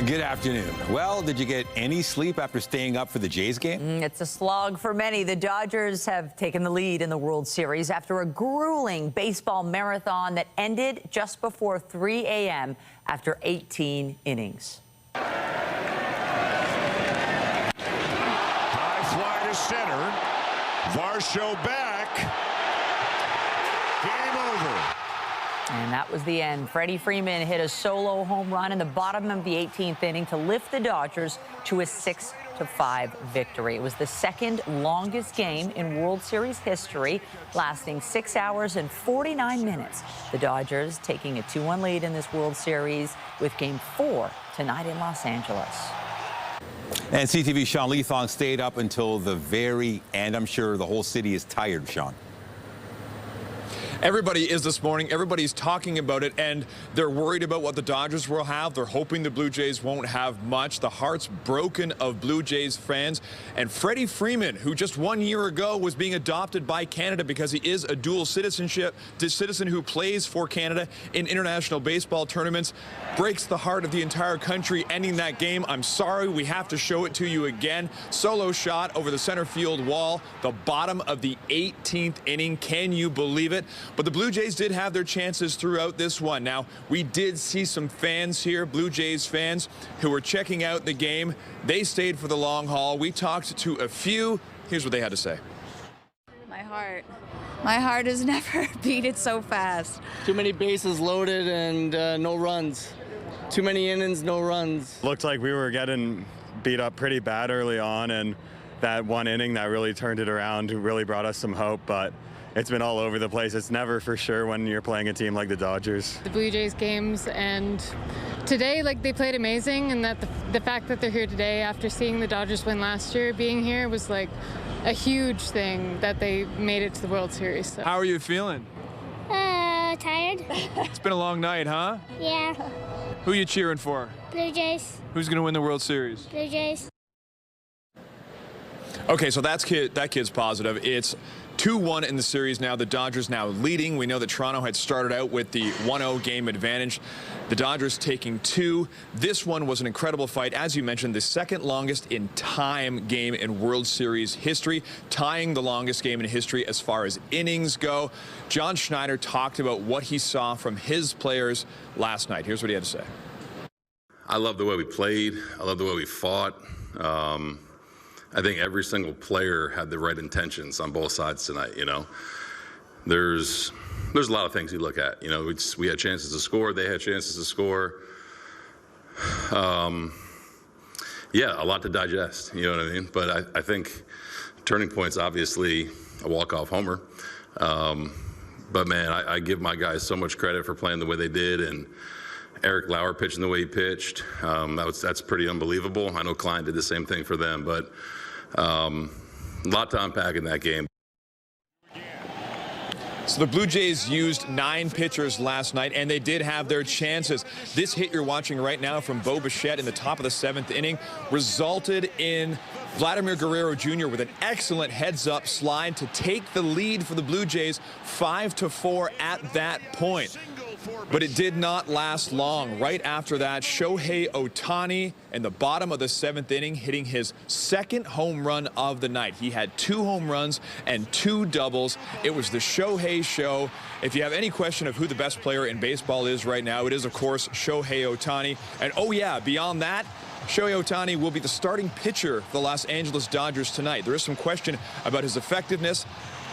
Good afternoon. Well, did you get any sleep after staying up for the Jays game? It's a slog for many. The Dodgers have taken the lead in the World Series after a grueling baseball marathon that ended just before 3 a.m. after 18 innings. High fly to center. Varsho back. Game over. And that was the end. Freddie Freeman hit a solo home run in the bottom of the 18th inning to lift the Dodgers to a 6-5 victory. It was the second longest game in World Series history, lasting 6 hours and 49 minutes. The Dodgers taking a 2-1 lead in this World Series with Game 4 tonight in Los Angeles. And CTV's Sean Leathong stayed up until the very end. I'm sure the whole city is tired, Sean. Everybody is this morning. Everybody's talking about it, and they're worried about what the Dodgers will have. They're hoping the Blue Jays won't have much. The heart's broken of Blue Jays fans. And Freddie Freeman, who just 1 year ago was being adopted by Canada because he is a dual citizenship, the citizen who plays for Canada in international baseball tournaments, breaks the heart of the entire country, ending that game. I'm sorry, we have to show it to you again. Solo shot over the center field wall, the bottom of the 18th inning. Can you believe it? But the Blue Jays did have their chances throughout this one. Now, we did see some fans here, Blue Jays fans, who were checking out the game. They stayed for the long haul. We talked to a few. Here's what they had to say. My heart has never beat it so fast. Too many bases loaded and no runs. Too many innings, no runs. Looked like we were getting beat up pretty bad early on, and that one inning that really turned it around really brought us some hope, but it's been all over the place. It's never for sure when you're playing a team like the Dodgers. The Blue Jays games, and today, they played amazing, and that the fact that they're here today after seeing the Dodgers win last year, being here was a huge thing that they made it to the World Series. So. How are you feeling? Tired. It's been a long night, huh? Yeah. Who are you cheering for? Blue Jays. Who's going to win the World Series? Blue Jays. Okay, so that kid's positive. It's 2-1 in the series now. The Dodgers now leading. We know that Toronto had started out with the 1-0 game advantage. The Dodgers taking 2. This one was an incredible fight. As you mentioned, the second longest in time game in World Series history, tying the longest game in history as far as innings go. John Schneider talked about what he saw from his players last night. Here's what he had to say. I love the way we played. I love the way we fought. I think every single player had the right intentions on both sides tonight. There's a lot of things you look at. We had chances to score. They had chances to score. Yeah, a lot to digest. You know what I mean? But I think turning point's obviously a walk-off homer. But man, I give my guys so much credit for playing the way they did, and Eric Lauer pitching the way he pitched. That's pretty unbelievable. I know Klein did the same thing for them, but a lot to unpack in that game. So the Blue Jays used 9 pitchers last night, and they did have their chances. This hit you're watching right now from Bo Bichette in the top of the 7th inning resulted in Vladimir Guerrero Jr. with an excellent heads-up slide to take the lead for the Blue Jays 5-4 at that point. But it did not last long. Right after that, Shohei Ohtani in the bottom of the 7th inning hitting his second home run of the night. He had 2 home runs and 2 doubles. It was the Shohei show. If you have any question of who the best player in baseball is right now, it is, of course, Shohei Ohtani. And, oh, yeah, beyond that, Shohei Ohtani will be the starting pitcher for the Los Angeles Dodgers tonight. There is some question about his effectiveness.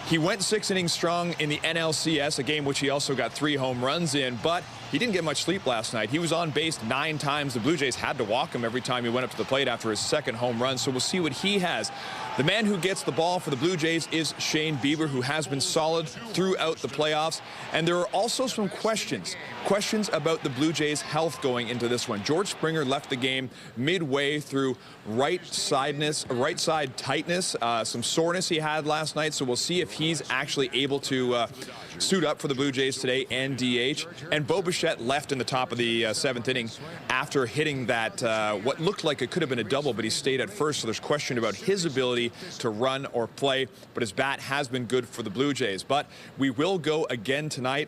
He went 6 innings strong in the NLCS, a game which he also got 3 home runs in, but he didn't get much sleep last night. He was on base 9 times. The Blue Jays had to walk him every time he went up to the plate after his second home run, so we'll see what he has. The man who gets the ball for the Blue Jays is Shane Bieber, who has been solid throughout the playoffs. And there are also some questions about the Blue Jays' health going into this one. George Springer left the game midway through right side tightness, some soreness he had last night, so we'll see if he's actually able to suit up for the Blue Jays today and DH. And Bo Bichette left in the top of the 7th inning after hitting that what looked like it could have been a double, but he stayed at first, so there's question about his ability to run or play, but his bat has been good for the Blue Jays. But we will go again tonight.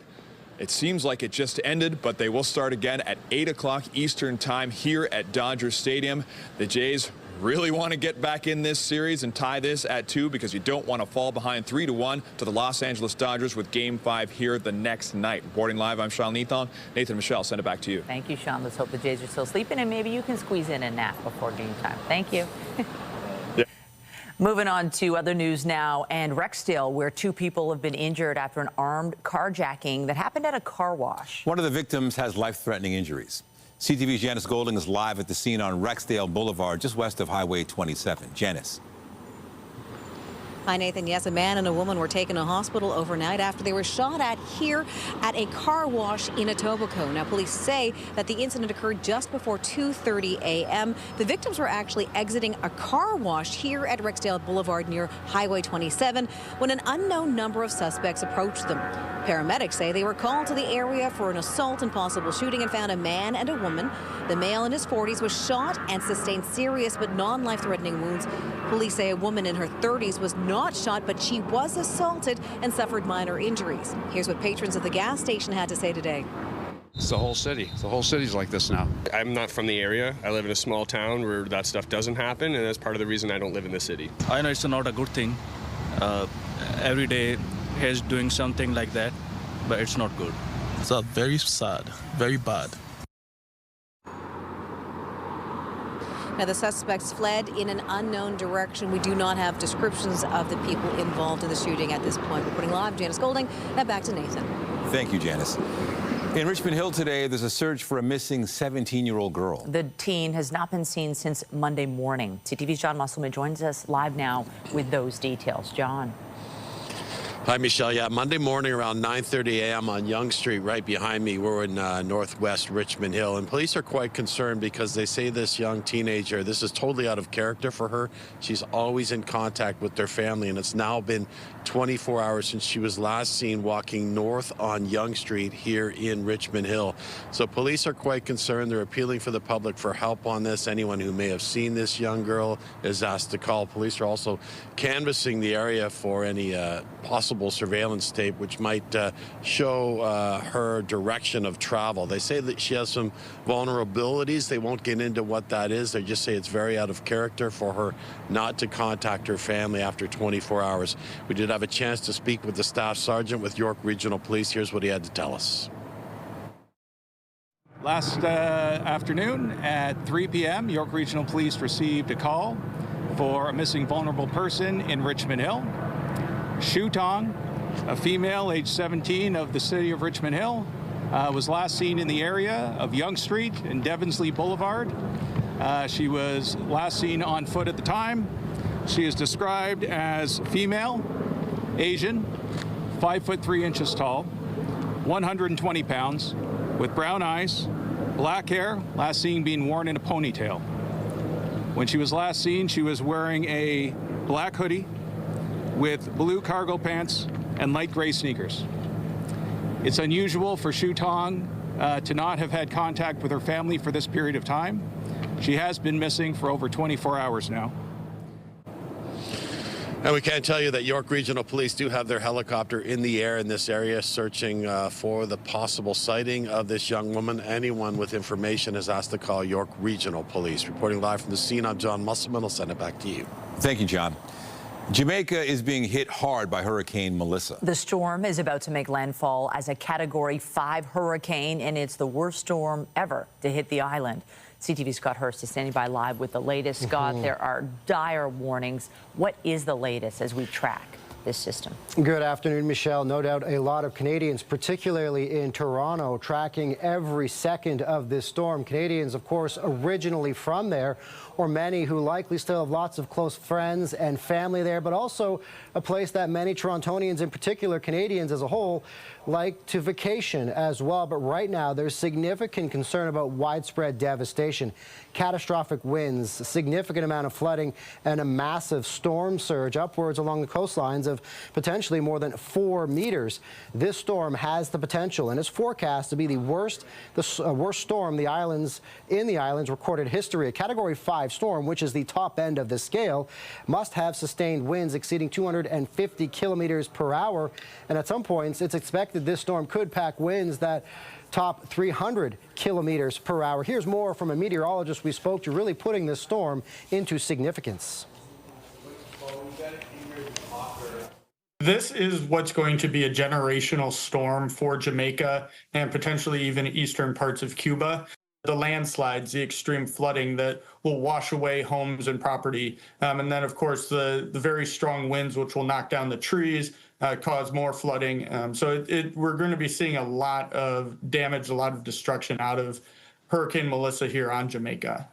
It seems like it just ended, but they will start again at 8 o'clock Eastern time here at Dodger Stadium. The Jays really want to get back in this series and tie this at 2 because you don't want to fall behind 3-1 to the Los Angeles Dodgers with Game 5 here the next night. Reporting live, I'm Sean Leathong. Nathan and Michelle, send it back to you. Thank you, Sean. Let's hope the Jays are still sleeping and maybe you can squeeze in a nap before game time. Thank you. Moving on to other news now, and Rexdale, where 2 people have been injured after an armed carjacking that happened at a car wash. One of the victims has life-threatening injuries. CTV's Janice Golding is live at the scene on Rexdale Boulevard, just west of Highway 27. Janice. Hi, Nathan. Yes, a man and a woman were taken to hospital overnight after they were shot at here at a car wash in Etobicoke. Now, police say that the incident occurred just before 2:30 a.m. The victims were actually exiting a car wash here at Rexdale Boulevard near Highway 27 when an unknown number of suspects approached them. Paramedics say they were called to the area for an assault and possible shooting and found a man and a woman. The male in his 40s was shot and sustained serious but non-life-threatening wounds. Police say a woman in her 30s was not shot, but she was assaulted and suffered minor injuries. Here's what patrons of the gas station had to say today. It's the whole city. The whole city's like this now. I'm not from the area. I live in a small town where that stuff doesn't happen, and that's part of the reason I don't live in the city. I know it's not a good thing. Every day he's doing something like that, but it's not good. It's very sad, very bad. Now, the suspects fled in an unknown direction. We do not have descriptions of the people involved in the shooting at this point. Reporting live, Janice Golding, and back to Nathan. Thank you, Janice. In Richmond Hill today, there's a search for a missing 17-year-old girl. The teen has not been seen since Monday morning. CTV's John Musselman joins us live now with those details. John. Hi, Michelle. Yeah, Monday morning around 9:30 a.m. on Yonge Street, right behind me, we're in northwest Richmond Hill, and police are quite concerned because they say this young teenager, this is totally out of character for her. She's always in contact with their family, and it's now been 24 hours since she was last seen walking north on Yonge Street here in Richmond Hill. So police are quite concerned. They're appealing for the public for help on this. Anyone who may have seen this young girl is asked to call. Police are also canvassing the area for any possible surveillance tape which might show her direction of travel. They say that she has some vulnerabilities. They won't get into what that is. They just say it's very out of character for her not to contact her family after 24 hours. We did have a chance to speak with the staff sergeant with York Regional Police. Here's what he had to tell us. Last afternoon at 3 p.m., York Regional Police received a call for a missing vulnerable person in Richmond Hill. Leathong, a female age 17 of the city of Richmond Hill, was last seen in the area of Yonge Street and Devonsley Boulevard. She was last seen on foot at the time. She is described as female, Asian, 5 foot 3 inches tall, 120 pounds, with brown eyes, black hair, last seen being worn in a ponytail. When she was last seen, she was wearing a black hoodie with blue cargo pants and light gray sneakers. It's unusual for Leathong to not have had contact with her family for this period of time. She has been missing for over 24 hours now. And we can tell you that York Regional Police do have their helicopter in the air in this area searching for the possible sighting of this young woman. Anyone with information is asked to call York Regional Police. Reporting live from the scene, I'm John Musselman. I'll send it back to you. Thank you, John. Jamaica is being hit hard by Hurricane Melissa. The storm is about to make landfall as a Category 5 hurricane, and it's the worst storm ever to hit the island. CTV's Scott Hurst is standing by live with the latest. Scott, there are dire warnings. What is the latest as we track this system? Good afternoon, Michelle. No doubt a lot of Canadians, particularly in Toronto, tracking every second of this storm. Canadians, of course, originally from there, or many who likely still have lots of close friends and family there, but also a place that many Torontonians, in particular Canadians as a whole, like to vacation as well. But right now, there's significant concern about widespread devastation, catastrophic winds, a significant amount of flooding, and a massive storm surge upwards along the coastlines of potentially more than 4 meters. This storm has the potential and is forecast to be the worst storm in the island's recorded history. A Category 5 storm, which is the top end of the scale, must have sustained winds exceeding 250 kilometers per hour. And at some points, it's expected this storm could pack winds that top 300 kilometers per hour. Here's more from a meteorologist we spoke to, really putting this storm into significance. This is what's going to be a generational storm for Jamaica and potentially even eastern parts of Cuba. The landslides, the extreme flooding that will wash away homes and property. And then, of course, the very strong winds, which will knock down the trees, cause more flooding. So we're going to be seeing a lot of damage, a lot of destruction out of Hurricane Melissa here on Jamaica.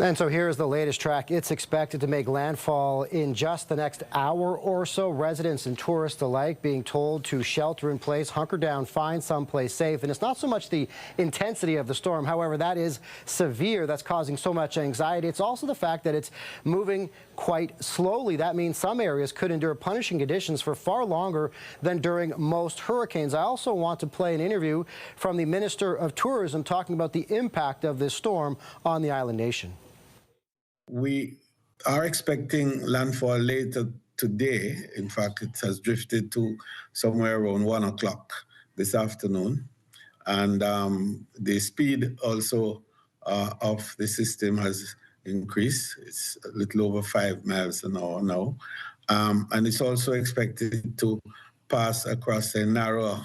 And so here's the latest track. It's expected to make landfall in just the next hour or so. Residents and tourists alike being told to shelter in place, hunker down, find someplace safe. And it's not so much the intensity of the storm, however, that is severe, that's causing so much anxiety. It's also the fact that it's moving quite slowly. That means some areas could endure punishing conditions for far longer than during most hurricanes. I also want to play an interview from the Minister of Tourism talking about the impact of this storm on the island nation. We are expecting landfall later today. In fact, it has drifted to somewhere around 1 o'clock this afternoon. And the speed also of the system has increased. It's a little over 5 miles an hour now. And it's also expected to pass across a narrow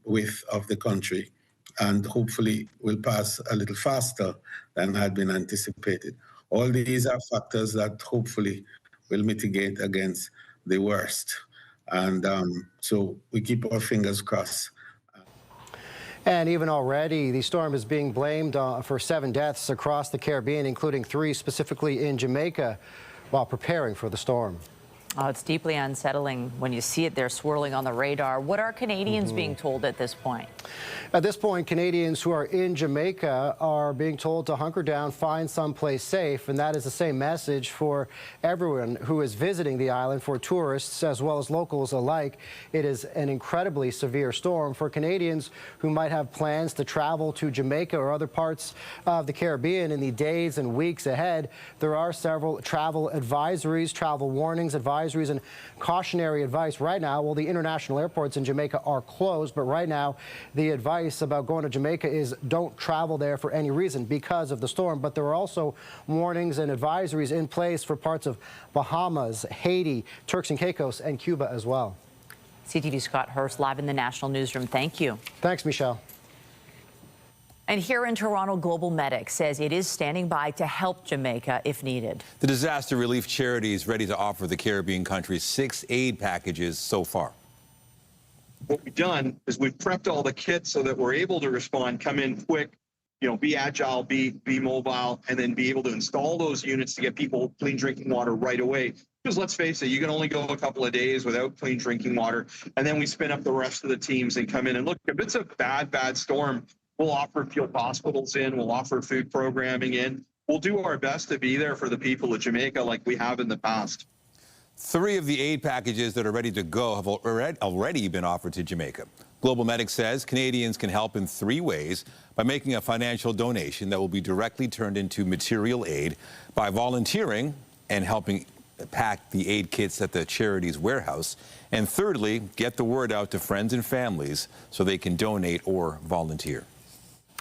width of the country, and hopefully will pass a little faster than had been anticipated. All these are factors that hopefully will mitigate against the worst. And so we keep our fingers crossed. And even already, the storm is being blamed for 7 deaths across the Caribbean, including 3 specifically in Jamaica, while preparing for the storm. Oh, it's deeply unsettling when you see it there swirling on the radar. What are Canadians being told at this point? At this point, Canadians who are in Jamaica are being told to hunker down, find someplace safe, and that is the same message for everyone who is visiting the island, for tourists as well as locals alike. It is an incredibly severe storm. For Canadians who might have plans to travel to Jamaica or other parts of the Caribbean in the days and weeks ahead, there are several travel advisories, travel warnings, advisories, and cautionary advice right now. Well, the international airports in Jamaica are closed, but right now the advice about going to Jamaica is don't travel there for any reason because of the storm. But there are also warnings and advisories in place for parts of Bahamas, Haiti, Turks and Caicos, and Cuba as well. CTV Scott Hurst live in the National Newsroom. Thank you. Thanks, Michelle. And here in Toronto, Global Medic says it is standing by to help Jamaica if needed. The disaster relief charity is ready to offer the Caribbean countries 6 aid packages so far. What we've done is we've prepped all the kits so that we're able to respond, come in quick, be agile, be mobile, and then be able to install those units to get people clean drinking water right away. Because let's face it, you can only go a couple of days without clean drinking water. And then we spin up the rest of the teams and come in. And look, if it's a bad storm, we'll offer field hospitals in, we'll offer food programming in. We'll do our best to be there for the people of Jamaica like we have in the past. 3 of the aid packages that are ready to go have already been offered to Jamaica. Global Medic says Canadians can help in 3 ways: by making a financial donation that will be directly turned into material aid, by volunteering and helping pack the aid kits at the charity's warehouse, and thirdly, get the word out to friends and families so they can donate or volunteer.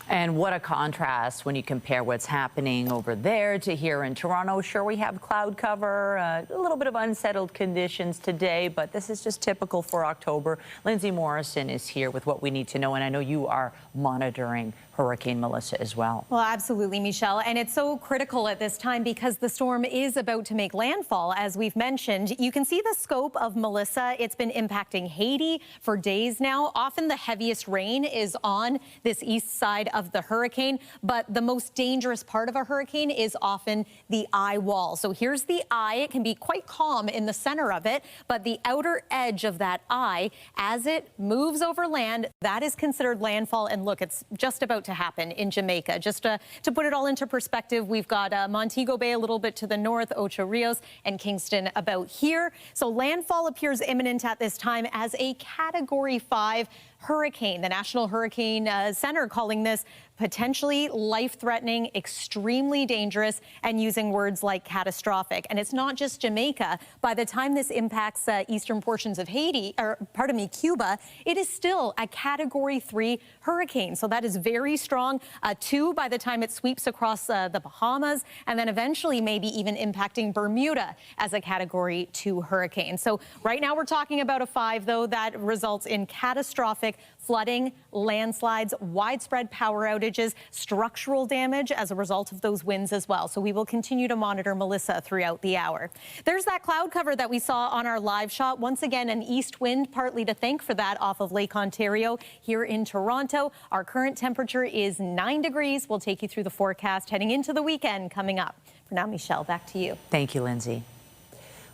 And what a contrast when you compare what's happening over there to here in Toronto. Sure, we have cloud cover, a little bit of unsettled conditions today, but this is just typical for October. Lindsay Morrison is here with what we need to know, and I know you are monitoring Hurricane Melissa as well. Well, absolutely, Michelle. And it's so critical at this time because the storm is about to make landfall, as we've mentioned. You can see the scope of Melissa. It's been impacting Haiti for days now. Often the heaviest rain is on this east side of the hurricane, but the most dangerous part of a hurricane is often the eye wall. So here's the eye. It can be quite calm in the center of it, but the outer edge of that eye, as it moves over land, that is considered landfall. And look, it's just about to happen in Jamaica. Just to put it all into perspective, we've got Montego Bay a little bit to the north, Ocho Rios and Kingston about here. So landfall appears imminent at this time as a Category 5 hurricane. The National Hurricane Center calling this potentially life-threatening, extremely dangerous, and using words like catastrophic. And it's not just Jamaica. By the time this impacts eastern portions of Cuba, it is still a Category 3 hurricane. So that is very strong. 2 by the time it sweeps across the Bahamas, and then eventually maybe even impacting Bermuda as a Category 2 hurricane. So right now we're talking about a 5, though, that results in catastrophic flooding, landslides, widespread power outages, structural damage as a result of those winds as well. So we will continue to monitor, Melissa, throughout the hour. There's that cloud cover that we saw on our live shot. Once again, an east wind, partly to thank for that, off of Lake Ontario here in Toronto. Our current temperature is 9 degrees. We'll take you through the forecast heading into the weekend coming up. For now, Michelle, back to you. Thank you, Lindsay.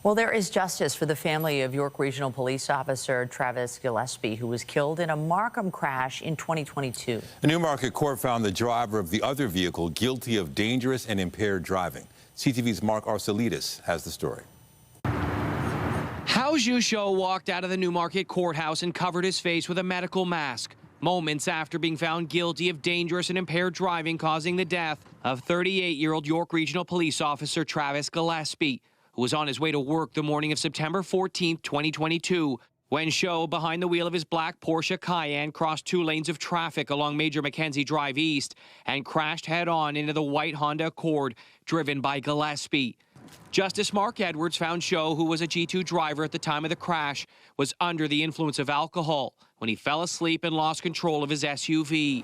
Well, there is justice for the family of York Regional Police Officer Travis Gillespie, who was killed in a Markham crash in 2022. A Newmarket court found the driver of the other vehicle guilty of dangerous and impaired driving. CTV's Mark Arcelidis has the story. Hao Zhu walked out of the Newmarket courthouse and covered his face with a medical mask, moments after being found guilty of dangerous and impaired driving, causing the death of 38-year-old York Regional Police Officer Travis Gillespie, who was on his way to work the morning of September 14, 2022, when Zhou, behind the wheel of his black Porsche Cayenne, crossed 2 lanes of traffic along Major Mackenzie Drive East and crashed head-on into the white Honda Accord driven by Gillespie. Justice Mark Edwards found Zhou, who was a G2 driver at the time of the crash, was under the influence of alcohol when he fell asleep and lost control of his SUV.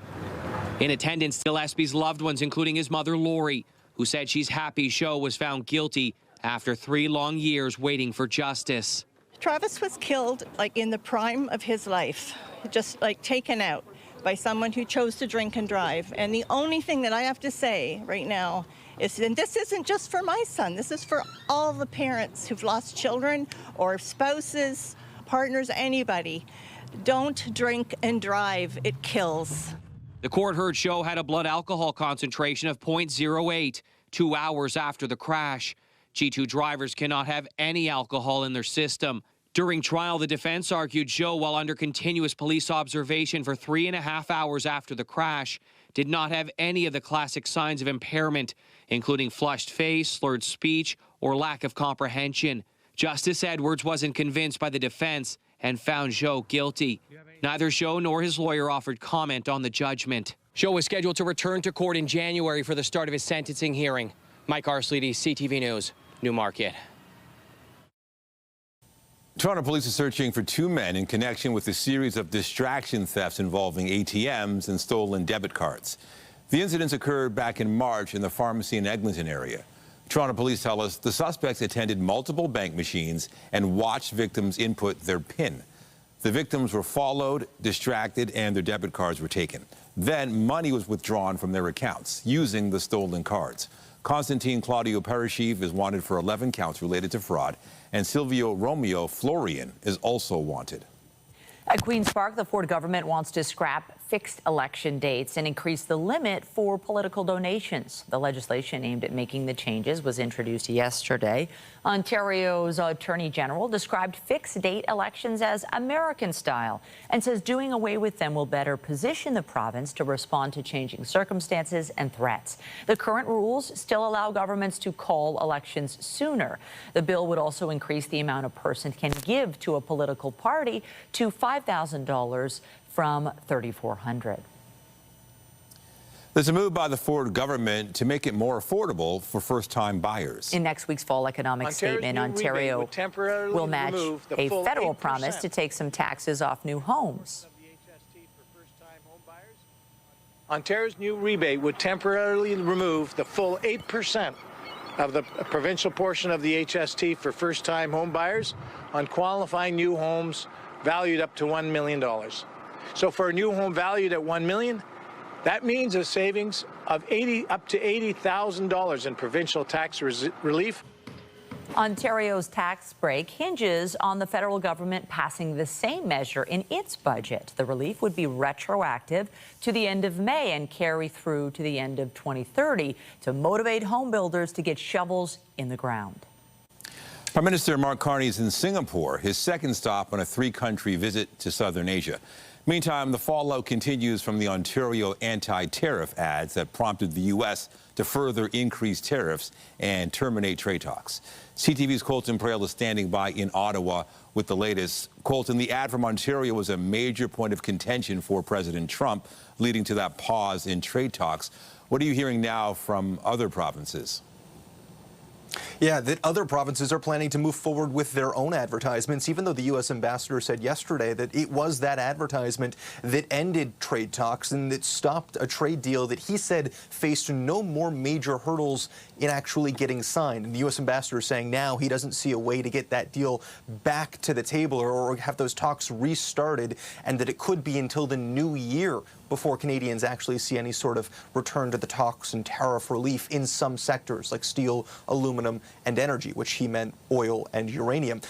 In attendance, Gillespie's loved ones, including his mother, Lori, who said she's happy Zhou was found guilty after 3 long years waiting for justice. Travis was killed in the prime of his life, just taken out by someone who chose to drink and drive. And the only thing that I have to say right now is, and this isn't just for my son, this is for all the parents who've lost children or spouses, partners, anybody. Don't drink and drive, it kills. The court heard Zhou had a blood alcohol concentration of 0.08 2 hours after the crash. G2 drivers cannot have any alcohol in their system. During trial, the defense argued Zhou, while under continuous police observation for 3.5 hours after the crash, did not have any of the classic signs of impairment, including flushed face, slurred speech, or lack of comprehension. Justice Edwards wasn't convinced by the defense and found Zhou guilty. Neither Zhou nor his lawyer offered comment on the judgment. Zhou was scheduled to return to court in January for the start of his sentencing hearing. Mike Arcelidis, CTV News, Newmarket. Toronto police are searching for 2 men in connection with a series of distraction thefts involving ATMs and stolen debit cards. The incidents occurred back in March in the pharmacy in Eglinton area. Toronto police tell us the suspects attended multiple bank machines and watched victims input their PIN. The victims were followed, distracted, and their debit cards were taken. Then money was withdrawn from their accounts using the stolen cards. Constantine Claudio Paraschiv is wanted for 11 counts related to fraud, and Silvio Romeo Florian is also wanted. At Queen's Park, the Ford government wants to scrap fixed election dates and increase the limit for political donations. The legislation aimed at making the changes was introduced yesterday. Ontario's Attorney General described fixed date elections as American style and says doing away with them will better position the province to respond to changing circumstances and threats. The current rules still allow governments to call elections sooner. The bill would also increase the amount a person can give to a political party to $5,000 from $3,400. There's a move by the Ford government to make it more affordable for first-time buyers. In next week's fall economic statement, Ontario will match a federal promise to take some taxes off new homes. Ontario's new rebate would temporarily remove the full 8% of the provincial portion of the HST for first-time home buyers on qualifying new homes valued up to $1 million. So for a new home valued at $1 million, that means a savings of up to $80,000 in provincial tax relief. Ontario's tax break hinges on the federal government passing the same measure in its budget. The relief would be retroactive to the end of May and carry through to the end of 2030 to motivate home builders to get shovels in the ground. Prime Minister Mark Carney is in Singapore, his second stop on a three-country visit to southern Asia. Meantime, the fallout continues from the Ontario anti-tariff ads that prompted the U.S. to further increase tariffs and terminate trade talks. CTV's Colton Prale is standing by in Ottawa with the latest. Colton, the ad from Ontario was a major point of contention for President Trump, leading to that pause in trade talks. What are you hearing now from other provinces? Yeah, that other provinces are planning to move forward with their own advertisements, even though the U.S. ambassador said yesterday that it was that advertisement that ended trade talks and that stopped a trade deal that he said faced no more major hurdles in actually getting signed. And the U.S. ambassador saying now he doesn't see a way to get that deal back to the table or have those talks restarted, and that it could be until the new year before Canadians actually see any sort of return to the talks and tariff relief in some sectors like steel, aluminum, and energy, which he meant oil and uranium.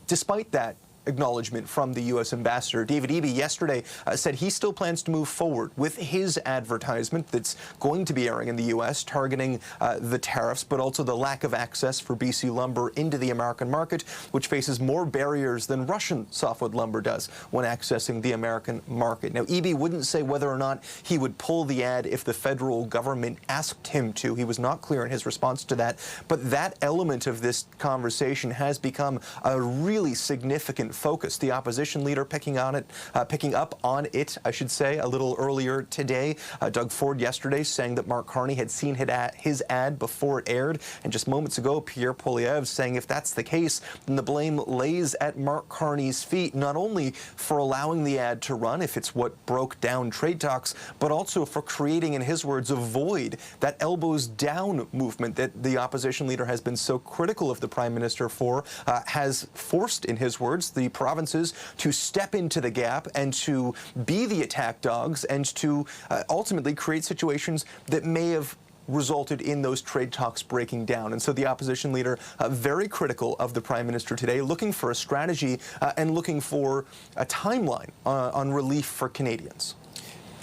Despite that acknowledgement from the U.S. ambassador, David Eby yesterday said he still plans to move forward with his advertisement that's going to be airing in the U.S., targeting the tariffs, but also the lack of access for BC lumber into the American market, which faces more barriers than Russian softwood lumber does when accessing the American market. Now, Eby wouldn't say whether or not he would pull the ad if the federal government asked him to. He was not clear in his response to that, but that element of this conversation has become a really significant focus. The opposition leader picking up on it, I should say, a little earlier today. Doug Ford yesterday saying that Mark Carney had seen his ad before it aired, and just moments ago, Pierre Poilievre saying if that's the case, then the blame lays at Mark Carney's feet, not only for allowing the ad to run, if it's what broke down trade talks, but also for creating, in his words, a void, that elbows down movement that the opposition leader has been so critical of the Prime Minister for, has forced, in his words, the provinces to step into the gap and to be the attack dogs and to ultimately create situations that may have resulted in those trade talks breaking down. And so the opposition leader very critical of the Prime Minister today, looking for a strategy and looking for a timeline on relief for Canadians.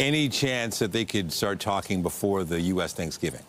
Any chance that they could start talking before the U.S. Thanksgiving?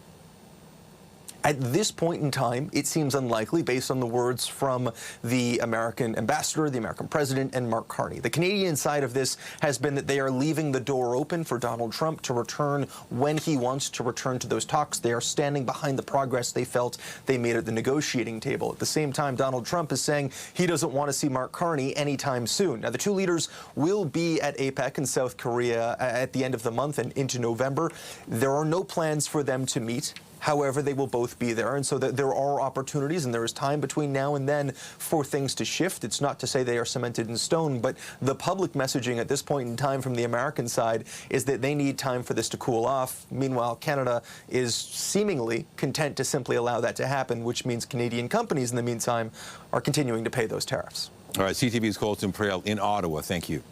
At this point in time, it seems unlikely based on the words from the American ambassador, the American president, and Mark Carney. The Canadian side of this has been that they are leaving the door open for Donald Trump to return when he wants to return to those talks. They are standing behind the progress they felt they made at the negotiating table. At the same time, Donald Trump is saying he doesn't want to see Mark Carney anytime soon. Now, the two leaders will be at APEC in South Korea at the end of the month and into November. There are no plans for them to meet. However, they will both be there, and so that there are opportunities and there is time between now and then for things to shift. It's not to say they are cemented in stone, but the public messaging at this point in time from the American side is that they need time for this to cool off. Meanwhile, Canada is seemingly content to simply allow that to happen, which means Canadian companies in the meantime are continuing to pay those tariffs. All right, CTV's Colton Prale in Ottawa. Thank you.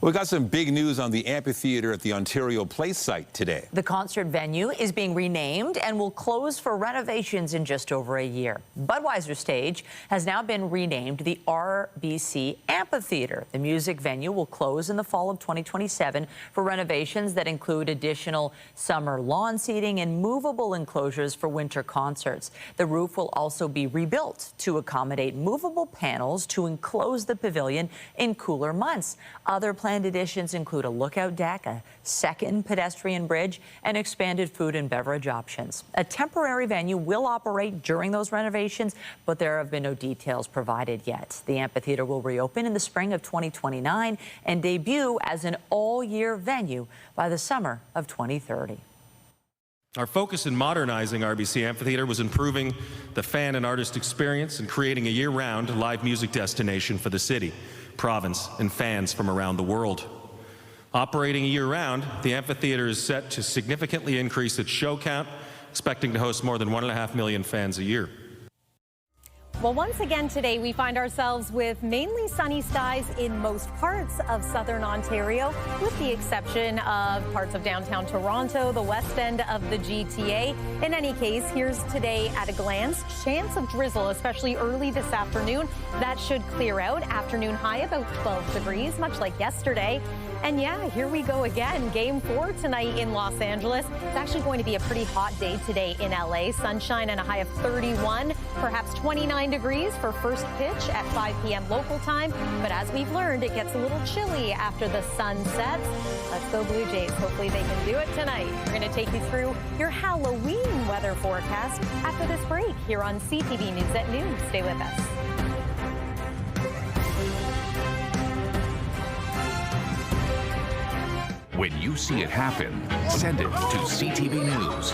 We got some big news on the amphitheater at the Ontario Place site today. The concert venue is being renamed and will close for renovations in just over a year. Budweiser Stage has now been renamed the RBC Amphitheater. The music venue will close in the fall of 2027 for renovations that include additional summer lawn seating and movable enclosures for winter concerts. The roof will also be rebuilt to accommodate movable panels to enclose the pavilion in cooler months. Other planned additions include a lookout deck, a second pedestrian bridge, and expanded food and beverage options. A temporary venue will operate during those renovations, but there have been no details provided yet. The amphitheater will reopen in the spring of 2029 and debut as an all-year venue by the summer of 2030. Our focus in modernizing RBC Amphitheater was improving the fan and artist experience and creating a year-round live music destination for the city, province, and fans from around the world. Operating year-round, the amphitheater is set to significantly increase its show count, expecting to host more than 1.5 million fans a year. Well, once again today, we find ourselves with mainly sunny skies in most parts of southern Ontario, with the exception of parts of downtown Toronto, the west end of the GTA. In any case, here's today at a glance. Chance of drizzle, especially early this afternoon. That should clear out. Afternoon high about 12 degrees, much like yesterday. And yeah, here we go again. Game 4 tonight in Los Angeles. It's actually going to be a pretty hot day today in LA. Sunshine and a high of 31, perhaps 29 degrees for first pitch at 5 p.m. local time. But as we've learned, it gets a little chilly after the sun sets. Let's go Blue Jays. Hopefully they can do it tonight. We're going to take you through your Halloween weather forecast after this break here on CTV News at noon. Stay with us. When you see it happen, send it to CTV News.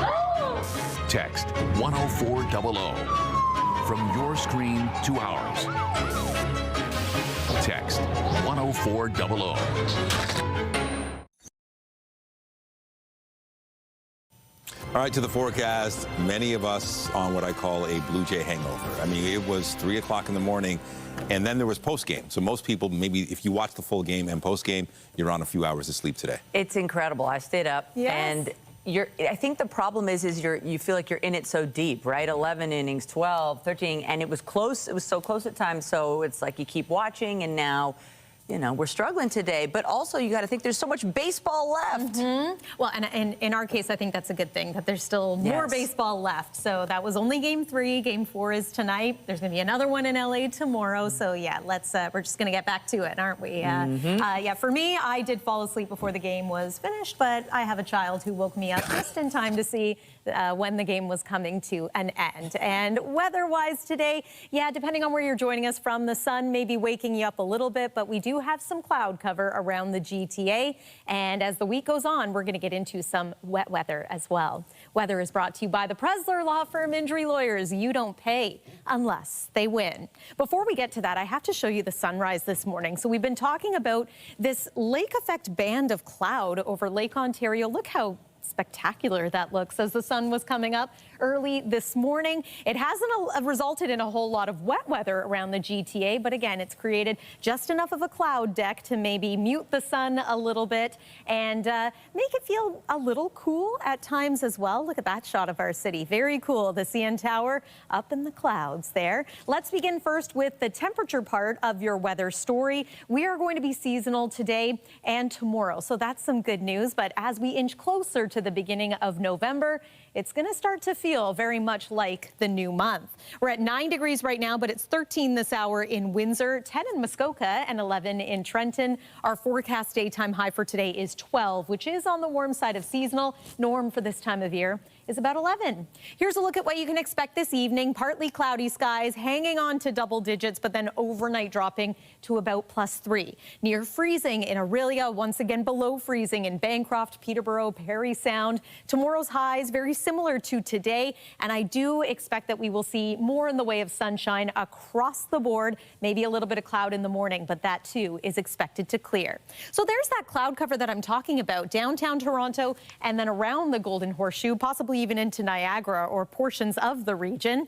Text 10400. From your screen to ours. Text 10400. All right, to the forecast. Many of us on what I call a Blue Jay hangover. I mean, it was 3 o'clock in the morning, and then there was post-game. So most people, maybe if you watch the full game and post-game, you're on a few hours of sleep today. It's incredible. I stayed up, and I think the problem is you feel like you're in it so deep, right? 11 innings, 12, 13, and it was close. It was so close at times, so it's like you keep watching, and now, you know, we're struggling today, but also you got to think there's so much baseball left. Well, and in our case, I think that's a good thing, that there's still more baseball left. So that was only game 3. Game 4 is tonight. There's going to be another one in LA tomorrow. So yeah, we're just going to get back to it, aren't we? Yeah, for me, I did fall asleep before the game was finished, but I have a child who woke me up just in time to see when the game was coming to an end. And weather-wise today, yeah, depending on where you're joining us from, the sun may be waking you up a little bit, but we do have some cloud cover around the GTA. And as the week goes on, we're going to get into some wet weather as well. Weather is brought to you by the Presler Law Firm Injury Lawyers. You don't pay unless they win. Before we get to that, I have to show you the sunrise this morning. So we've been talking about this lake effect band of cloud over Lake Ontario. Look how spectacular that looks as the sun was coming up early this morning. It hasn't resulted in a whole lot of wet weather around the GTA, but again, it's created just enough of a cloud deck to maybe mute the sun a little bit and make it feel a little cool at times as well. Look at that shot of our city. Very cool. The CN Tower up in the clouds there. Let's begin first with the temperature part of your weather story. We are going to be seasonal today and tomorrow, so that's some good news. But as we inch closer to the beginning of November, it's going to start to feel very much like the new month. We're at 9 degrees right now, but it's 13 this hour in Windsor, 10 in Muskoka, and 11 in Trenton. Our forecast daytime high for today is 12, which is on the warm side of seasonal. Norm for this time of year is about 11. Here's a look at what you can expect this evening. Partly cloudy skies, hanging on to double digits, but then overnight dropping to about +3. Near freezing in Orillia, once again below freezing in Bancroft, Peterborough, Parry Sound. Tomorrow's highs very similar to today, and I do expect that we will see more in the way of sunshine across the board, maybe a little bit of cloud in the morning, but that too is expected to clear. So there's that cloud cover that I'm talking about, downtown Toronto and then around the Golden Horseshoe, possibly even into Niagara or portions of the region.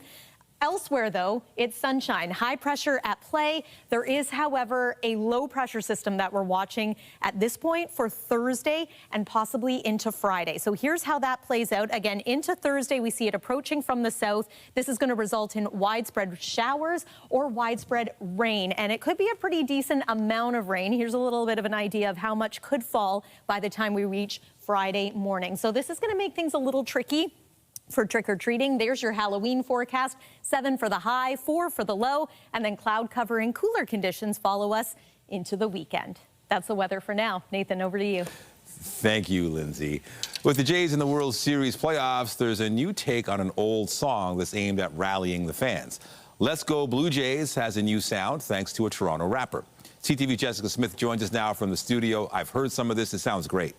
Elsewhere, though, it's sunshine, high pressure at play. There is, however, a low pressure system that we're watching at this point for Thursday and possibly into Friday. So here's how that plays out. Again, into Thursday, we see it approaching from the south. This is going to result in widespread showers or widespread rain, and it could be a pretty decent amount of rain. Here's a little bit of an idea of how much could fall by the time we reach Friday morning. So this is going to make things a little tricky for trick-or-treating. There's your Halloween forecast. 7 for the high, 4 for the low, and then cloud cover and cooler conditions follow us into the weekend. That's the weather for now. Nathan, over to you. Thank you, Lindsay. With the Jays in the World Series playoffs, there's a new take on an old song that's aimed at rallying the fans. Let's Go Blue Jays has a new sound thanks to a Toronto rapper. CTV Jessica Smith joins us now from the studio. I've heard some of this. It sounds great.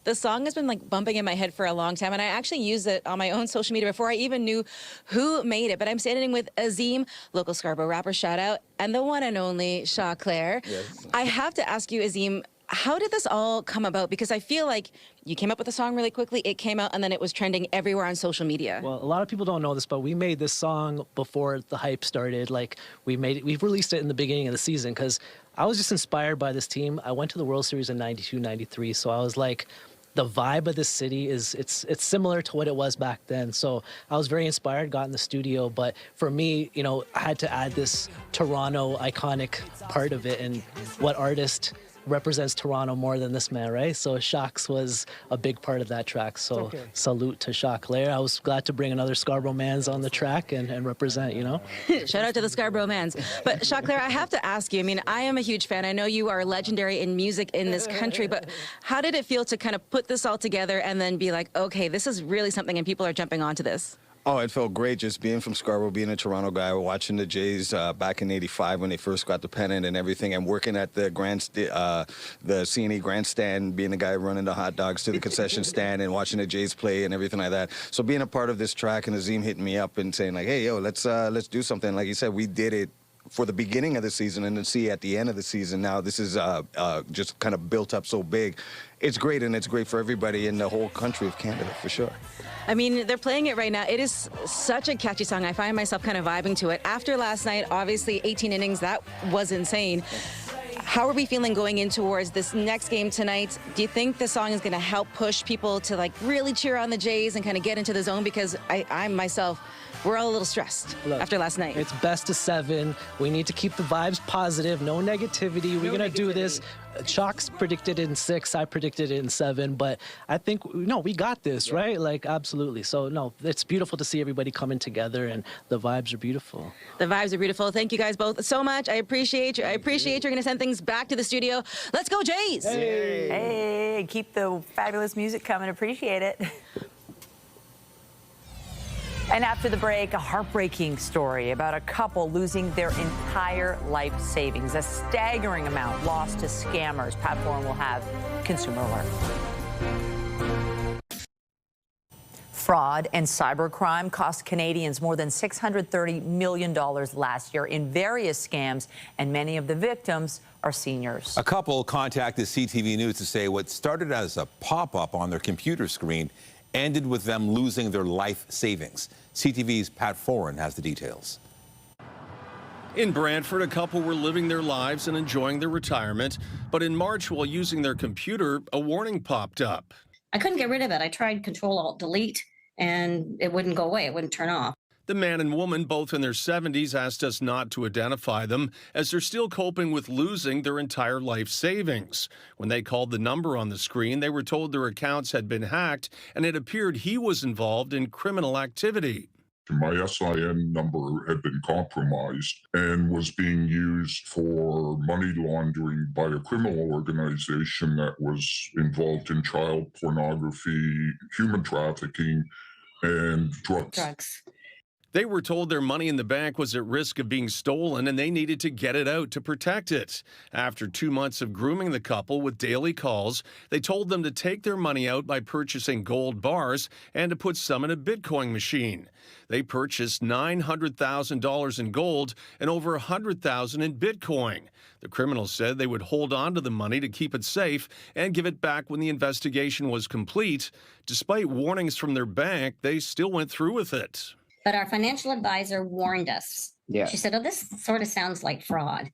The song has been like bumping in my head for a long time, and I actually used it on my own social media before I even knew who made it. But I'm standing with Azim, local Scarborough rapper, shout out, and the one and only Shaw Claire. Yes. I have to ask you, Azim, how did this all come about? Because I feel like you came up with the song really quickly, it came out, and then it was trending everywhere on social media. Well, a lot of people don't know this, but we made this song before the hype started. Like, we released it in the beginning of the season because I was just inspired by this team. I went to the World Series in 92, 93, so I was like, the vibe of this city it's similar to what it was back then. So I was very inspired, got in the studio, but for me, you know, I had to add this Toronto iconic part of it, and what artist represents Toronto more than this man, right? So Shocks was a big part of that track. So salute to Shock Lair. I was glad to bring another Scarborough Mans on the track and represent, you know? Shout out to the Scarborough Mans. But Shock Lair, I have to ask you, I mean, I am a huge fan. I know you are legendary in music in this country, but how did it feel to kind of put this all together and then be like, okay, this is really something and people are jumping onto this? Oh, it felt great just being from Scarborough, being a Toronto guy, watching the Jays back in '85 when they first got the pennant and everything, and working at the the C&E grandstand, being the guy running the hot dogs to the concession stand and watching the Jays play and everything like that. So being a part of this track and Azim hitting me up and saying like, hey, yo, let's do something. Like you said, we did it for the beginning of the season, and to see at the end of the season now this is just kind of built up so big. It's great, and it's great for everybody in the whole country of Canada, for sure. I mean, they're playing it right now. It is such a catchy song. I find myself kind of vibing to it. After last night, obviously 18 innings, that was insane. How are we feeling going in towards this next game tonight? Do you think the song is going to help push people to like really cheer on the Jays and kind of get into the zone? Because I myself, we're all a little stressed after last night. It's best of 7. We need to keep the vibes positive, no negativity. We're going to do this. Chalks predicted it in 6. I predicted it in 7. But I think, no, we got this, right? Like, absolutely. So, no, it's beautiful to see everybody coming together, and the vibes are beautiful. The vibes are beautiful. Thank you guys both so much. I appreciate you. I appreciate you're going to send things back to the studio. Let's go, Jays! Hey, hey, keep the fabulous music coming. Appreciate it. And after the break, a heartbreaking story about a couple losing their entire life savings, a staggering amount lost to scammers. Pat Foran will have Consumer Alert. Fraud and cybercrime cost Canadians more than $630 million last year in various scams, and many of the victims are seniors. A couple contacted CTV News to say what started as a pop-up on their computer screen ended with them losing their life savings. CTV's Pat Foran has the details. In Brantford, a couple were living their lives and enjoying their retirement, but in March, while using their computer, a warning popped up. I couldn't get rid of it. I tried Control-Alt-Delete, and it wouldn't go away. It wouldn't turn off. The man and woman, both in their 70s, asked us not to identify them as they're still coping with losing their entire life savings. When they called the number on the screen, they were told their accounts had been hacked, and it appeared he was involved in criminal activity. My SIN number had been compromised and was being used for money laundering by a criminal organization that was involved in child pornography, human trafficking, and drugs. They were told their money in the bank was at risk of being stolen and they needed to get it out to protect it. After 2 months of grooming the couple with daily calls, they told them to take their money out by purchasing gold bars and to put some in a Bitcoin machine. They purchased $900,000 in gold and over $100,000 in Bitcoin. The criminals said they would hold on to the money to keep it safe and give it back when the investigation was complete. Despite warnings from their bank, they still went through with it. But our financial advisor warned us. Yeah. She said, oh, this sort of sounds like fraud.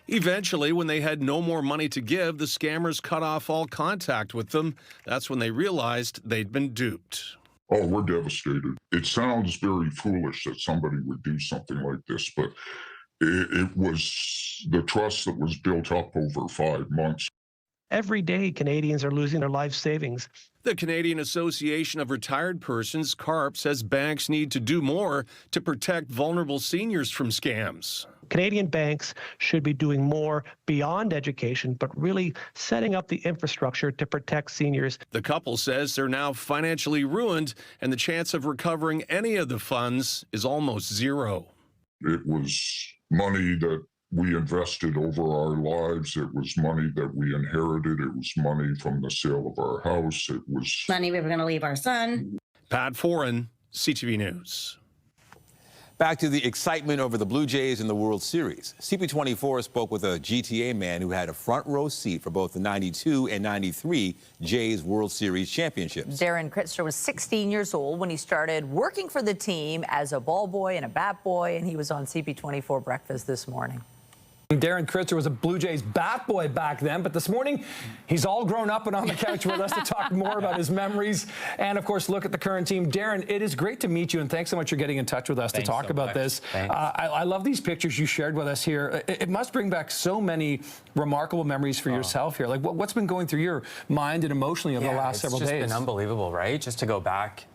Eventually, when they had no more money to give, the scammers cut off all contact with them. That's when they realized they'd been duped. Oh, we're devastated. It sounds very foolish that somebody would do something like this, but it was the trust that was built up over 5 months. Every day, Canadians are losing their life savings. The Canadian Association of Retired Persons, CARP, says banks need to do more to protect vulnerable seniors from scams. Canadian banks should be doing more beyond education, but really setting up the infrastructure to protect seniors. The couple says they're now financially ruined, and the chance of recovering any of the funds is almost zero. It was money that we invested over our lives. It was money that we inherited. It was money from the sale of our house. It was money we were going to leave our son. Pat Foran, CTV News. Back to the excitement over the Blue Jays in the World Series. CP24 spoke with a GTA man who had a front row seat for both the 92 and 93 Jays World Series championships. Darren Kritzer was 16 years old when he started working for the team as a ball boy and a bat boy, and he was on CP24 Breakfast this morning. Darren Kritzer was a Blue Jays bat boy back then, but this morning he's all grown up and on the couch with us to talk more about his memories and, of course, look at the current team. Darren, it is great to meet you, and thanks so much for getting in touch with us to talk about this. I love these pictures you shared with us here. It must bring back so many remarkable memories for yourself here. Like, what's been going through your mind and emotionally over the last several days? It's just been unbelievable, right? Just to go back.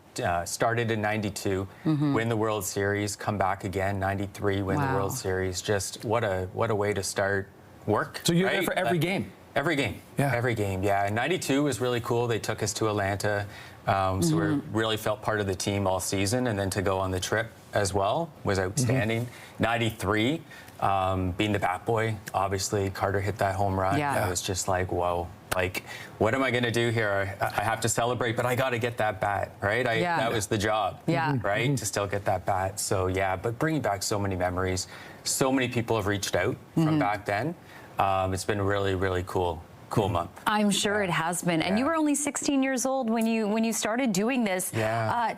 Started in 92, win the World Series, come back again, 93, win the World Series. Just what a way to start work. So you're there for every game? Every game. Yeah. Every game, yeah. And 92 was really cool. They took us to Atlanta. So we really felt part of the team all season. And then to go on the trip as well was outstanding. 93, being the bat boy, obviously Carter hit that home run. Yeah. It was just like, whoa. Like, what am I going to do here? I have to celebrate, but I got to get that bat, right? That was the job, right? To still get that bat. So, yeah, but bringing back so many memories. So many people have reached out from back then. It's been a really, really cool month. I'm sure it has been. And you were only 16 years old when you started doing this.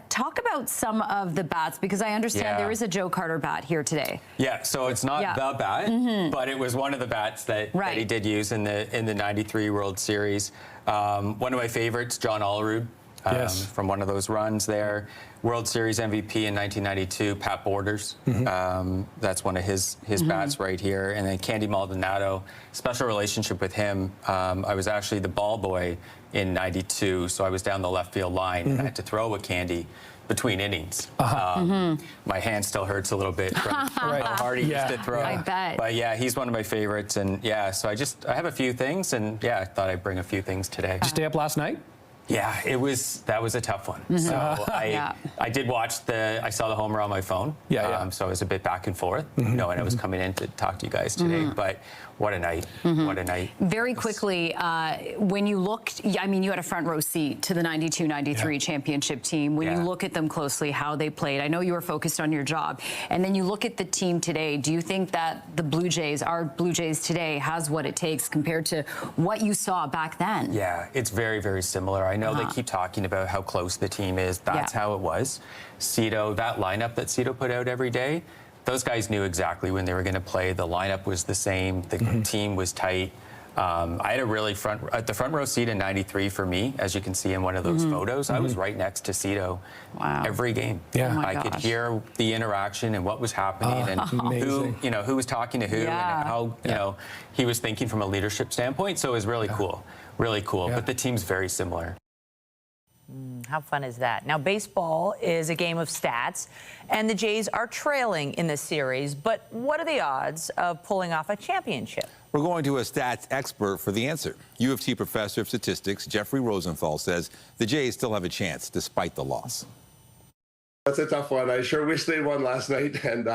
Talk about some of the bats, because I understand there is a Joe Carter bat here today. Yeah, so it's not the bat, but it was one of the bats that he did use in the 93 World Series. One of my favorites, John Olerud, from one of those runs there. World Series MVP in 1992, Pat Borders. That's one of his bats right here. And then Candy Maldonado, special relationship with him. I was actually the ball boy in 92, so I was down the left field line and I had to throw a Candy between innings. My hand still hurts a little bit from how hard he used to throw. I bet. But yeah, he's one of my favorites. And yeah, so I have a few things, and yeah, I thought I'd bring a few things today. Did you stay up last night? Yeah, that was a tough one. So I did watch I saw the homer on my phone. So I was a bit back and forth, knowing I was coming in to talk to you guys today. But what a night. What a night. Very quickly, when you looked, I mean, you had a front row seat to the 92-93 championship team. When you look at them closely, how they played, I know you were focused on your job. And then you look at the team today, do you think that the Blue Jays, our Blue Jays today, has what it takes compared to what you saw back then? Yeah, it's very, very similar. I know they keep talking about how close the team is. That's how it was. Cito, that lineup that Cito put out every day, those guys knew exactly when they were going to play. The lineup was the same. The team was tight. I had a really front row seat in 93 for me, as you can see in one of those photos. I was right next to Cito every game. I could hear the interaction and what was happening and who was talking to who and how he was thinking from a leadership standpoint. So it was really cool. Really cool. But the team's very similar. How fun is that? Now, baseball is a game of stats, and the Jays are trailing in the series. But what are the odds of pulling off a championship? We're going to a stats expert for the answer. U of T professor of statistics Jeffrey Rosenthal says the Jays still have a chance despite the loss. That's a tough one. I sure wish they'd won last night, and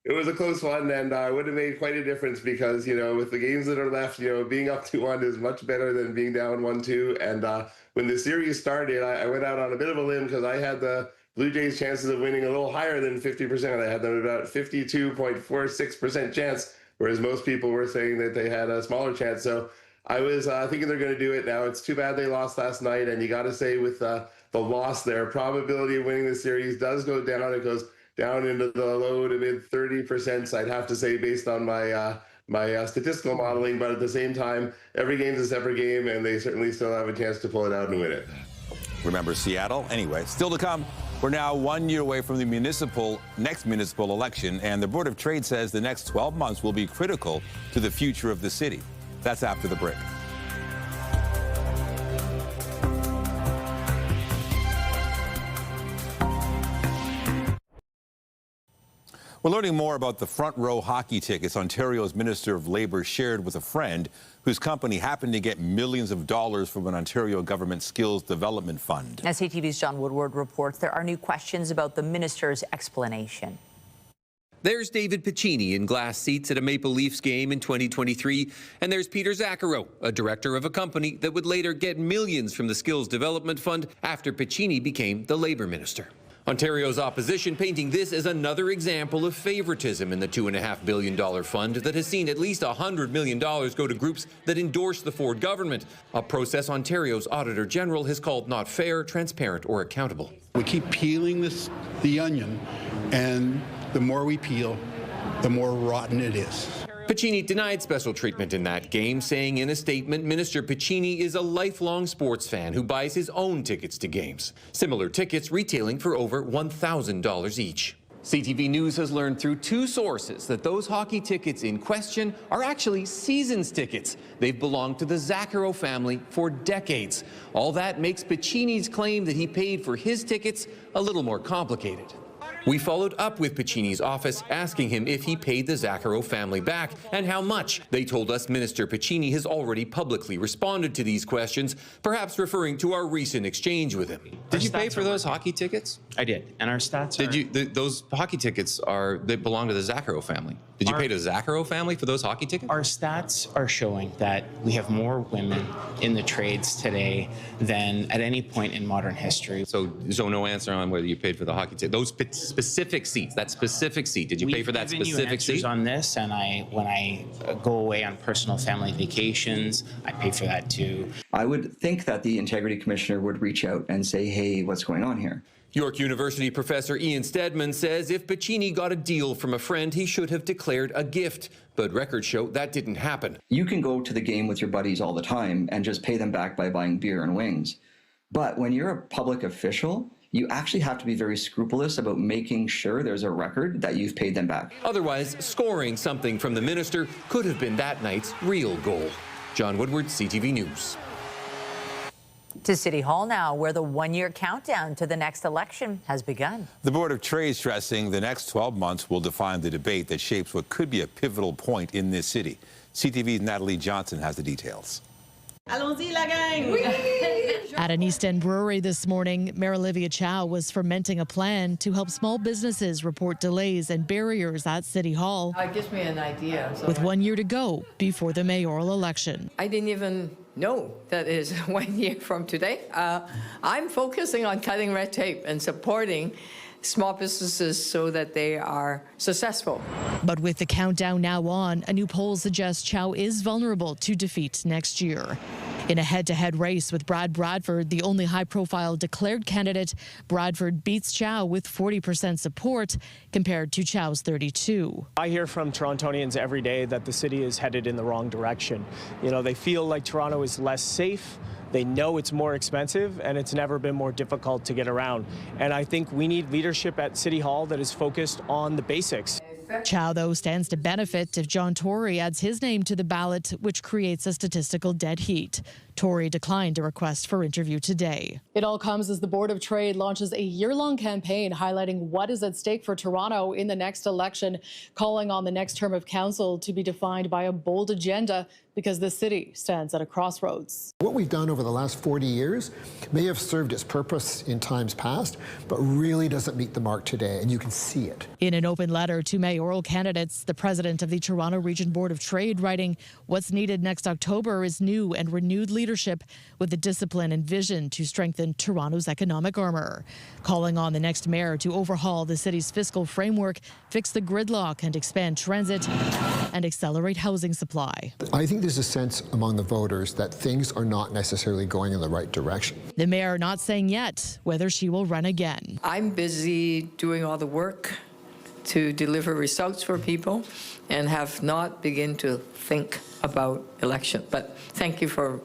it was a close one, and it would have made quite a difference because, with the games that are left, being up 2-1 is much better than being down 1-2. And when the series started, I went out on a bit of a limb because I had the Blue Jays' chances of winning a little higher than 50%. I had them about 52.46% chance, whereas most people were saying that they had a smaller chance. So I was thinking they're going to do it. Now, it's too bad they lost last night, and you got to say with the loss, their probability of winning the series does go down. It goes down into the low to mid 30%, I'd have to say, based on my my statistical modeling. But at the same time, every game's a separate game, and they certainly still have a chance to pull it out and win it. Remember Seattle? Anyway, still to come. We're now 1 year away from the next municipal election, and the Board of Trade says the next 12 months will be critical to the future of the city. That's after the break. We're learning more about the front row hockey tickets Ontario's Minister of Labour shared with a friend whose company happened to get millions of dollars from an Ontario government skills development fund. As CTV's John Woodward reports, there are new questions about the minister's explanation. There's David Piccini in glass seats at a Maple Leafs game in 2023, and there's Peter Zacharow, a director of a company that would later get millions from the Skills Development Fund after Piccini became the Labour Minister. Ontario's opposition painting this as another example of favoritism in the $2.5 billion fund that has seen at least $100 million go to groups that endorse the Ford government, a process Ontario's Auditor General has called not fair, transparent or accountable. We keep peeling the onion, and the more we peel, the more rotten it is. Piccini denied special treatment in that game, saying in a statement, Minister Piccini is a lifelong sports fan who buys his own tickets to games. Similar tickets retailing for over $1,000 each. CTV News has learned through two sources that those hockey tickets in question are actually seasons tickets. They've belonged to the Zacharow family for decades. All that makes Piccini's claim that he paid for his tickets a little more complicated. We followed up with Piccini's office, asking him if he paid the Zacharow family back and how much. They told us Minister Piccini has already publicly responded to these questions, perhaps referring to our recent exchange with him. Did you pay for those hockey tickets? I did, and our stats Those hockey tickets they belong to the Zacharow family. Did you pay to the Zacharow family for those hockey tickets? Our stats are showing that we have more women in the trades today than at any point in modern history. So no answer on whether you paid for the hockey ticket. Those specific seats, that specific seat. Did you pay for that specific seat? On this, and when I go away on personal family vacations, I pay for that too. I would think that the Integrity Commissioner would reach out and say, hey, what's going on here? York University professor Ian Stedman says if Piccini got a deal from a friend, he should have declared a gift. But records show that didn't happen. You can go to the game with your buddies all the time and just pay them back by buying beer and wings. But when you're a public official, you actually have to be very scrupulous about making sure there's a record that you've paid them back. Otherwise, scoring something from the minister could have been that night's real goal. John Woodward, CTV News. To City Hall now, where the one-year countdown to the next election has begun. The Board of Trade stressing the next 12 months will define the debate that shapes what could be a pivotal point in this city. CTV's Natalie Johnson has the details. Allons-y, la gang! At an East End brewery this morning, Mayor Olivia Chow was fermenting a plan to help small businesses report delays and barriers at City Hall. It gives me an idea. With 1 year to go before the mayoral election. I didn't even know that is 1 year from today. I'm focusing on cutting red tape and supporting small businesses so that they are successful. But with the countdown now on, a new poll suggests Chow is vulnerable to defeat next year. In a head-to-head race with Brad Bradford, the only high-profile declared candidate, Bradford beats Chow with 40% support compared to Chow's 32%. I hear from Torontonians every day that the city is headed in the wrong direction. You know, they feel like Toronto is less safe. They know it's more expensive, and it's never been more difficult to get around. And I think we need leadership at City Hall that is focused on the basics. Chow, though, stands to benefit if John Tory adds his name to the ballot, which creates a statistical dead heat. Tory declined a request for interview today. It all comes as the Board of Trade launches a year-long campaign highlighting what is at stake for Toronto in the next election, calling on the next term of council to be defined by a bold agenda because the city stands at a crossroads. What we've done over the last 40 years may have served its purpose in times past, but really doesn't meet the mark today, and you can see it. In an open letter to mayoral candidates, the president of the Toronto Region Board of Trade writing, what's needed next October is new and renewed leadership with the discipline and vision to strengthen Toronto's economic armor. Calling on the next mayor to overhaul the city's fiscal framework, fix the gridlock and expand transit, and accelerate housing supply. I think there's a sense among the voters that things are not necessarily going in the right direction. The mayor not saying yet whether she will run again. I'm busy doing all the work to deliver results for people and have not begun to think about election. But thank you for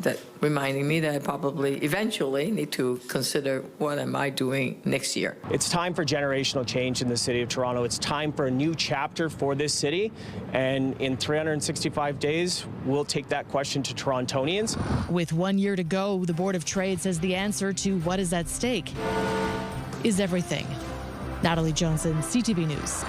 that reminding me that I probably eventually need to consider what am I doing next year. It's time for generational change in the city of Toronto. It's time for a new chapter for this city. And in 365 days, we'll take that question to Torontonians. With 1 year to go, the Board of Trade says the answer to what is at stake is everything. Natalie Johnson, CTV News.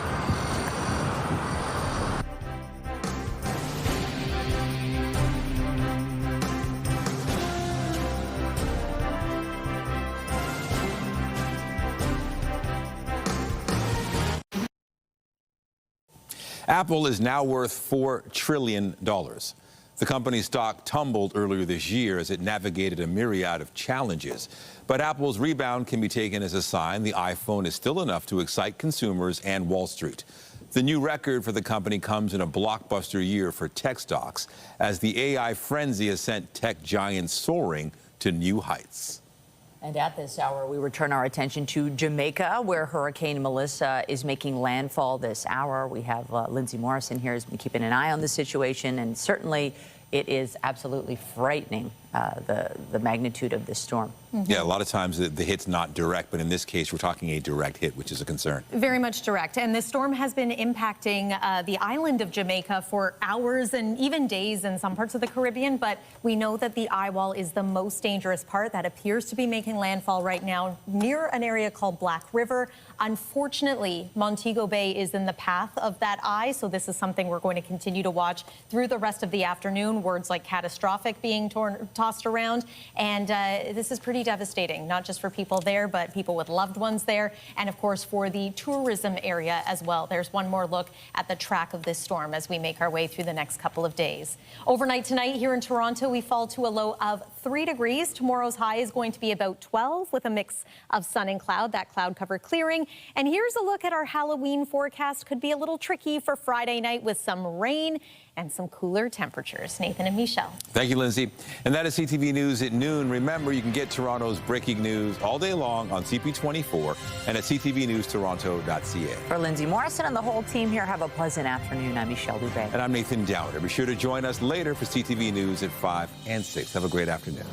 Apple is now worth $4 trillion. The company's stock tumbled earlier this year as it navigated a myriad of challenges. But Apple's rebound can be taken as a sign the iPhone is still enough to excite consumers and Wall Street. The new record for the company comes in a blockbuster year for tech stocks as the AI frenzy has sent tech giants soaring to new heights. And at this hour, we return our attention to Jamaica, where Hurricane Melissa is making landfall this hour. We have Lindsay Morrison here who's been keeping an eye on the situation, and certainly it is absolutely frightening, the magnitude of this storm. Yeah, a lot of times the hit's not direct, but in this case, we're talking a direct hit, which is a concern. Very much direct. And this storm has been impacting the island of Jamaica for hours and even days in some parts of the Caribbean. But we know that the eye wall is the most dangerous part that appears to be making landfall right now near an area called Black River. Unfortunately, Montego Bay is in the path of that eye. So this is something we're going to continue to watch through the rest of the afternoon. Words like catastrophic being tossed around. And this is pretty devastating, not just for people there, but people with loved ones there, and of course for the tourism area as well. There's one more look at the track of this storm as we make our way through the next couple of days. Overnight tonight here in Toronto, we fall to a low of 3 degrees. Tomorrow's high is going to be about 12 with a mix of sun and cloud, that cloud cover clearing. And here's a look at our Halloween forecast. Could be a little tricky for Friday night with some rain and some cooler temperatures. Nathan and Michelle. Thank you, Lindsay. And that is CTV News at noon. Remember, you can get Toronto's breaking news all day long on CP24 and at ctvnewstoronto.ca. For Lindsay Morrison and the whole team here, have a pleasant afternoon. I'm Michelle Dubé. And I'm Nathan Downer. Be sure to join us later for CTV News at 5 and 6. Have a great afternoon.